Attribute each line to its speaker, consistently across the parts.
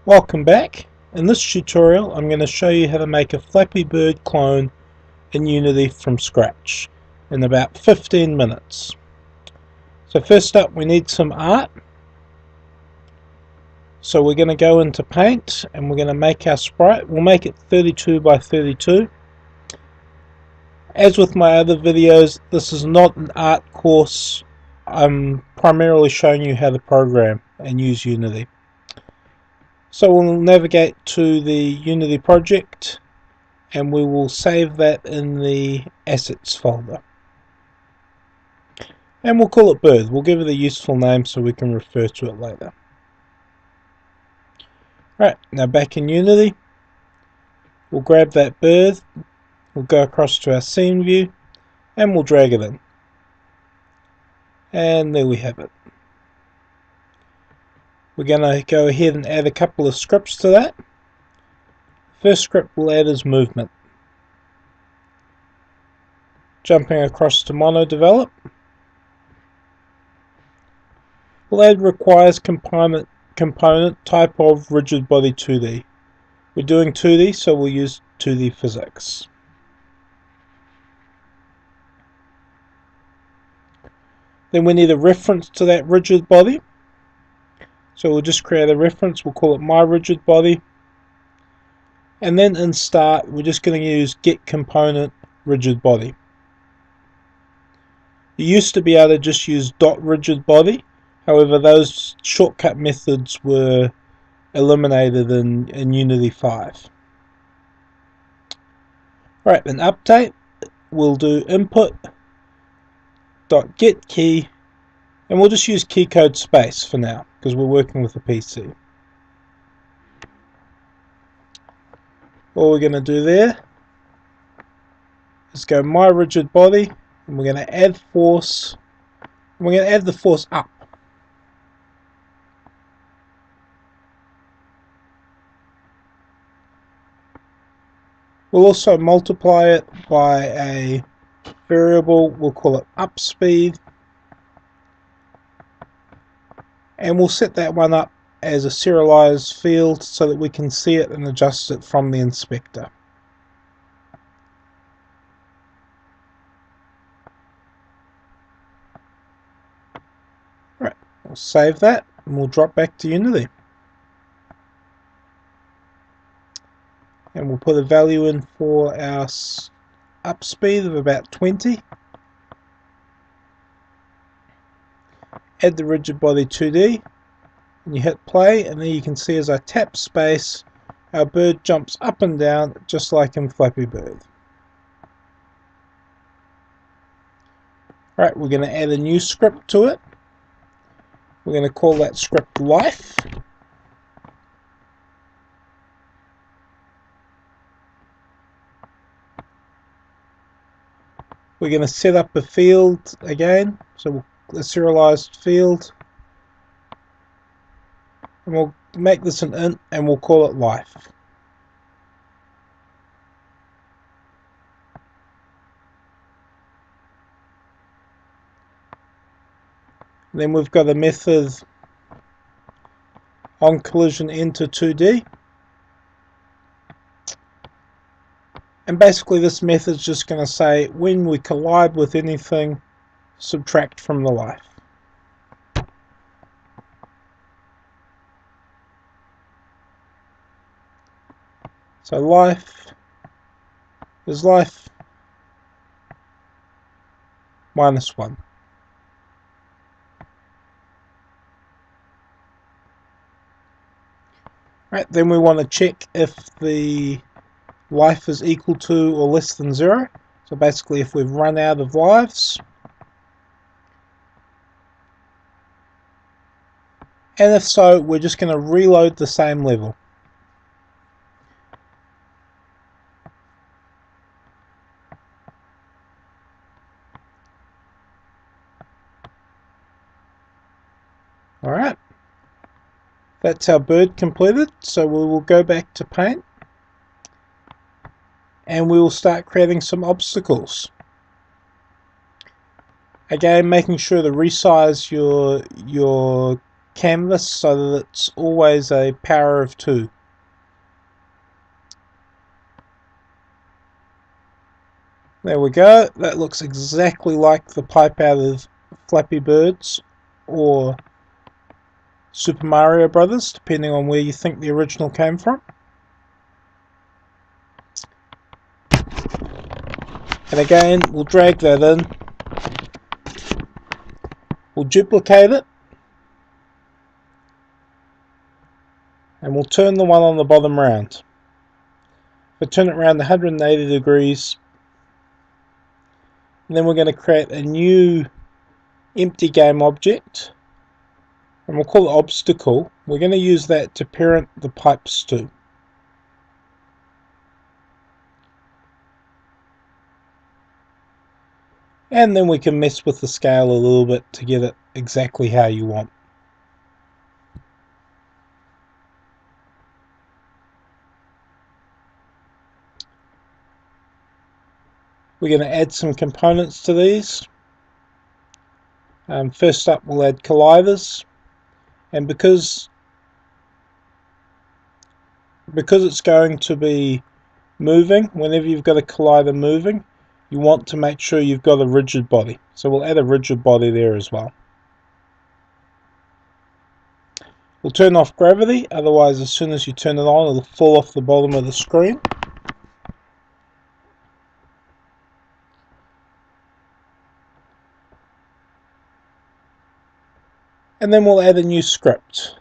Speaker 1: Welcome back. In this tutorial I'm going to show you how to make a Flappy Bird clone in Unity from scratch in about 15 minutes. So first up we need some art. So we're going to go into Paint and we're going to make our sprite. We'll make it 32 by 32. As with my other videos, this is not an art course. I'm primarily showing you how to program and use Unity. So we'll navigate to the Unity project and we will save that in the assets folder. And we'll call it bird. We'll give it a useful name so we can refer to it later. Right, now back in Unity, we'll grab that bird, we'll go across to our scene view and we'll drag it in. And there we have it. We're going to go ahead and add a couple of scripts to that. First script we'll add is movement. Jumping across to mono develop. We'll add requires component type of rigid body 2D. We're doing 2D, so we'll use 2D physics. Then we need a reference to that rigid body. So we'll just create a reference, we'll call it my rigid body. And then in start, we're just going to use get component rigid body. You used to be able to just use dot rigid body. However, those shortcut methods were eliminated in Unity 5. Alright, then update, we'll do input dot get key, and we'll just use key code space for now because we're working with a PC. All we're going to do there is go my rigid body, and we're going to add force, and we're going to add the force up. We'll also multiply it by a variable, we'll call it up speed, and we'll set that one up as a serialized field so that we can see it and adjust it from the inspector. Right, we'll save that and we'll drop back to Unity. And we'll put a value in for our up speed of about 20. Add the rigid body 2D. And you hit play, and then you can see as I tap space, our bird jumps up and down just like in Flappy Bird. Alright, we're going to add a new script to it. We're going to call that script life. We're going to set up a field again, so a serialized field. And we'll make this an int and we'll call it life. Then we've got a method on collision enter 2D. And basically this method is just going to say when we collide with anything, subtract from the life. So life is life minus 1. Right, then we want to check if the life is equal to or less than 0. So basically if we've run out of lives. And if so, we're just going to reload the same level. Alright, that's our bird completed, so we will go back to Paint and we will start creating some obstacles. Again, making sure to resize your canvas so that it's always a power of 2. There we go. That looks exactly like the pipe out of Flappy Birds or Super Mario Brothers, depending on where you think the original came from. And again, we'll drag that in. We'll duplicate it. And we'll turn the one on the bottom round. We'll turn it around 180 degrees. And then we're going to create a new empty game object. And we'll call it obstacle. We're going to use that to parent the pipes to. And then we can mess with the scale a little bit to get it exactly how you want. We're going to add some components to these. First up, we'll add colliders, and because it's going to be moving, whenever you've got a collider moving, you want to make sure you've got a rigid body. So we'll add a rigid body there as well. We'll turn off gravity, otherwise as soon as you turn it on, it'll fall off the bottom of the screen. And then we'll add a new script.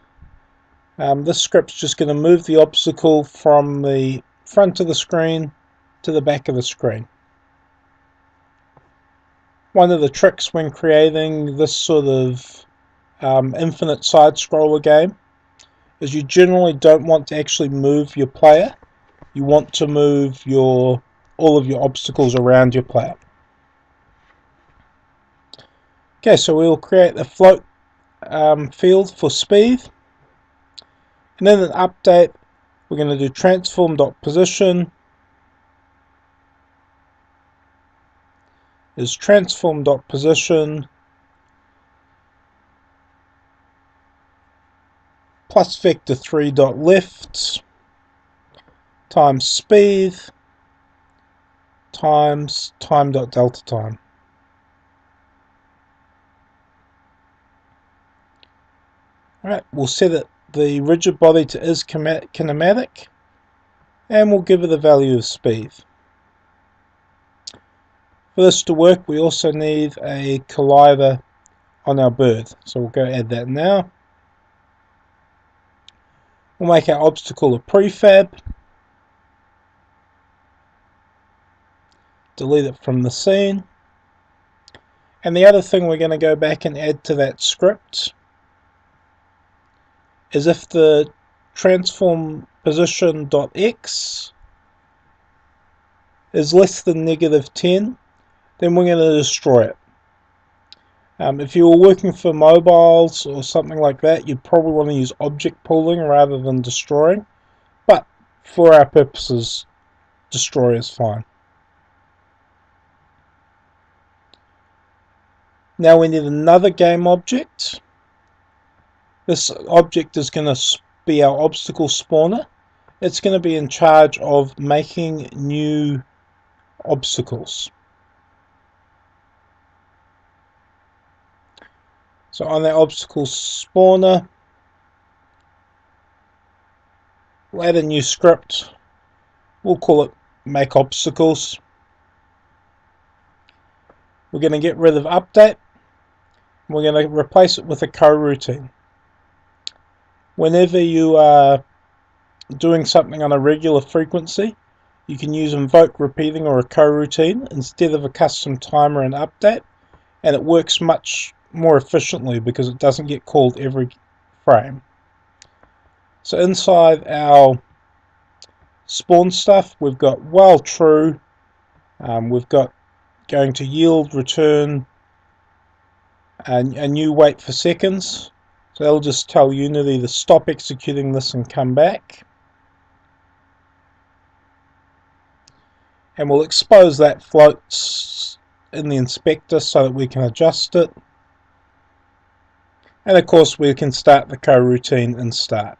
Speaker 1: This script's just going to move the obstacle from the front of the screen to the back of the screen. One of the tricks when creating this sort of infinite side scroller game is you generally don't want to actually move your player. You want to move all of your obstacles around your player. Okay, so we'll create a float field for speed. And then an update, we're going to do transform.position is transform.position plus vector3.left times speed times time.delta time. Alright, we'll set the rigid body to is kinematic, and we'll give it a value of speed. For this to work, we also need a collider on our bird, so we'll go add that now. We'll make our obstacle a prefab, delete it from the scene, and the other thing we're going to go back and add to that script is if the transform position.x is less than -10, then we're going to destroy it. If you were working for mobiles or something like that, you'd probably want to use object pooling rather than destroying, but for our purposes, destroy is fine. Now we need another game object. This object is going to be our obstacle spawner. It's going to be in charge of making new obstacles. So on the obstacle spawner, we'll add a new script. We'll call it make obstacles. We're going to get rid of update. We're going to replace it with a coroutine. Whenever you are doing something on a regular frequency, you can use invoke repeating or a coroutine instead of a custom timer and update, and it works much more efficiently because it doesn't get called every frame. So inside our spawn stuff, we've got while true, we've got going to yield return a new wait for seconds. So that'll just tell Unity to stop executing this and come back. And we'll expose that float in the inspector so that we can adjust it. And of course we can start the coroutine in start.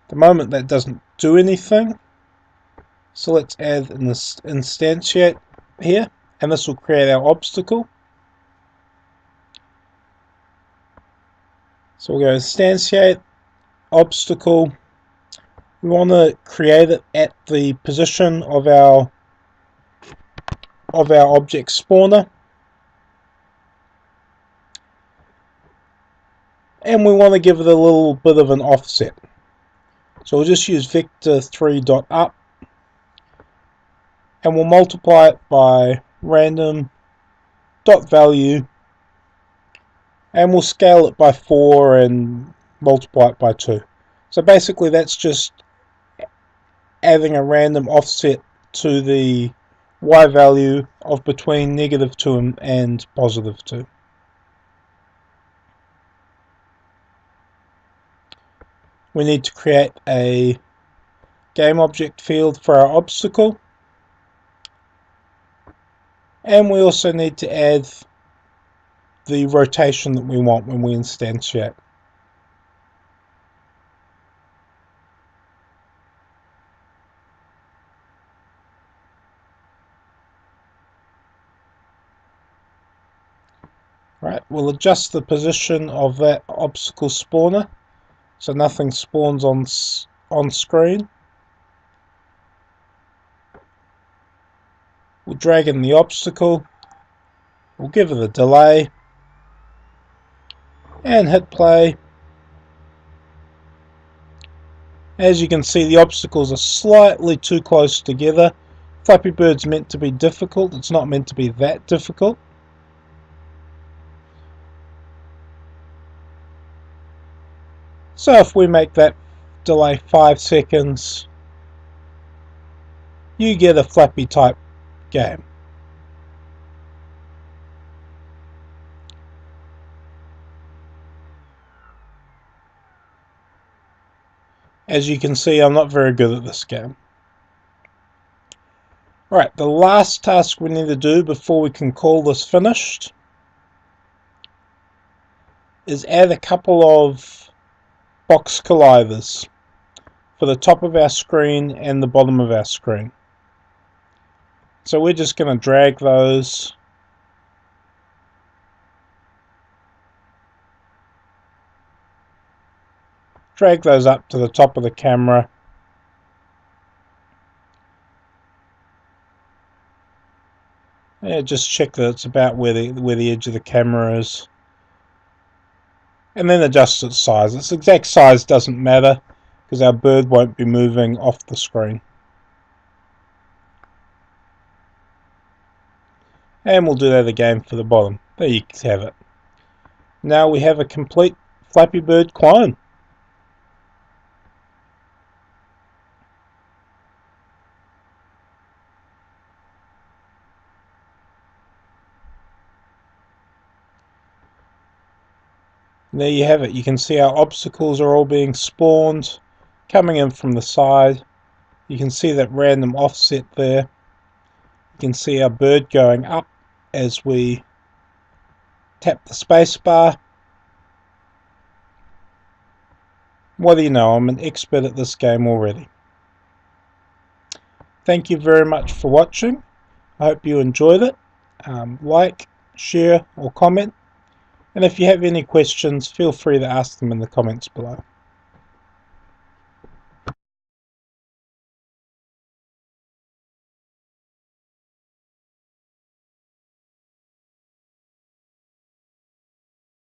Speaker 1: At the moment that doesn't do anything, so let's add an instantiate here, and this will create our obstacle. So we'll go instantiate obstacle. We want to create it at the position of our object spawner, and we want to give it a little bit of an offset. So we'll just use vector3.up, and we'll multiply it by random.value, and we'll scale it by 4 and multiply it by 2. So basically that's just adding a random offset to the y value of between -2 and +2. We need to create a game object field for our obstacle, and we also need to add the rotation that we want when we instantiate. Right, we'll adjust the position of that obstacle spawner so nothing spawns on screen. We'll drag in the obstacle, we'll give it a delay, and hit play. As you can see, the obstacles are slightly too close together. Flappy Bird's meant to be difficult, it's not meant to be that difficult. So if we make that delay 5 seconds, you get a Flappy type game. As you can see, I'm not very good at this game. Right, the last task we need to do before we can call this finished is add a couple of box colliders for the top of our screen and the bottom of our screen. So we're just going to drag those up to the top of the camera. Yeah, just check that it's about where the edge of the camera is, and then adjust its size. Its exact size doesn't matter because our bird won't be moving off the screen. And we'll do that again for the bottom. There you have it. Now we have a complete Flappy Bird clone. There you have it. You can see our obstacles are all being spawned, coming in from the side. You can see that random offset there. You can see our bird going up as we tap the space bar. What do you know, I'm an expert at this game already. Thank you very much for watching. I hope you enjoyed it. Like, share or comment. And if you have any questions, feel free to ask them in the comments below.